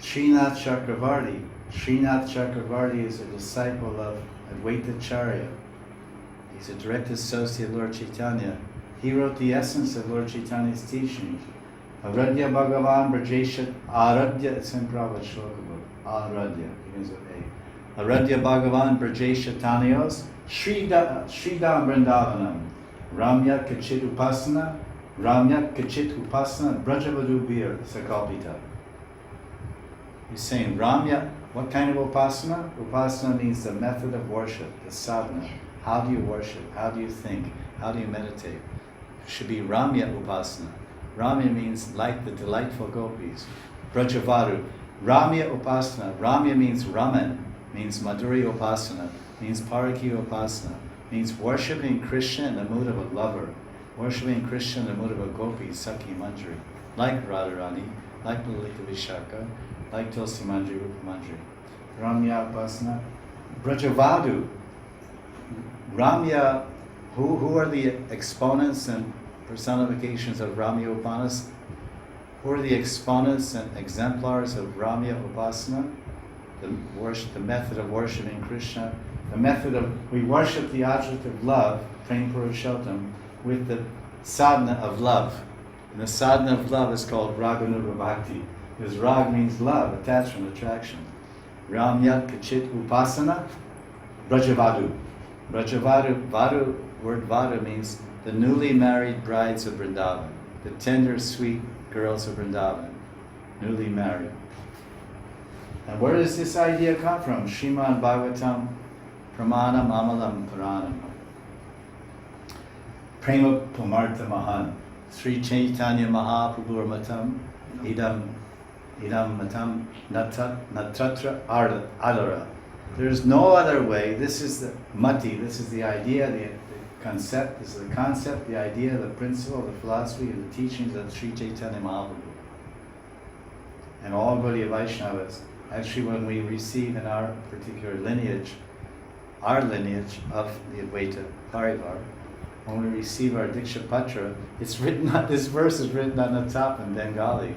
Srinath Chakravarti. Srinath Chakravarti is a disciple of Advaitacharya. He's a direct associate of Lord Chaitanya. He wrote the essence of Lord Chaitanya's teachings. Aradhya Bhagavan Brajeshat Aradhya, it's in Prabhupada Shloka book. Aradhya, begins with A. Aradhya Bhagavan Brajeshatanyos Sridam Vrindavanam Ramya Kachit Upasana Ramya Kachit Upasana Brajavadubir Sakalpita. He's saying Ramya, what kind of upasana? Upasana means the method of worship, the sadhana. How do you worship? How do you think? How do you meditate? It should be Ramya Upasana. Ramya means like the delightful gopis. Brajavaru. Ramya Upasana. Ramya means Raman, means Madhuri Upasana, means Paraki Upasana, means worshipping Krishna in the mood of a lover, worshipping Krishna in the mood of a gopi, Sakhi Manjari, like Radharani, like Lalita Vishaka, like Tulsi Manjari, Rupa Manjari. Ramya Upasana. Brajavadu. Ramya, who are the exponents and personifications of Ramya Upasana? Who are the exponents and exemplars of Ramya Upasana? The method of worshiping Krishna. The method of, we worship the object of love, Prem Purushottam, with the sadhana of love. And the sadhana of love is called Raganuga Bhakti. Because rag means love, attachment, attraction. Ramyat Kachit Upasana, Brajavadu. Brajavadu, Vadu, word Vadu means the newly married brides of Vrindavan, the tender, sweet girls of Vrindavan, newly married. And where does this idea come from? Srimad Bhagavatam, Pramanam Amalam Puranam. Prema Pumartha Mahan, Sri Chaitanya Mahaprabhu Matam, Idam Matam Natatra Adara. There's no other way. This is the mati, this is the idea, the concept, this is the concept, the idea, the principle, the philosophy, and the teachings of Sri Chaitanya Mahaprabhu. And all Gaudiya Vaishnavas, actually when we receive in our particular lineage, our lineage of the Advaita Parivar, when we receive our Diksha Patra, it's written on, this verse is written on the top in Bengali.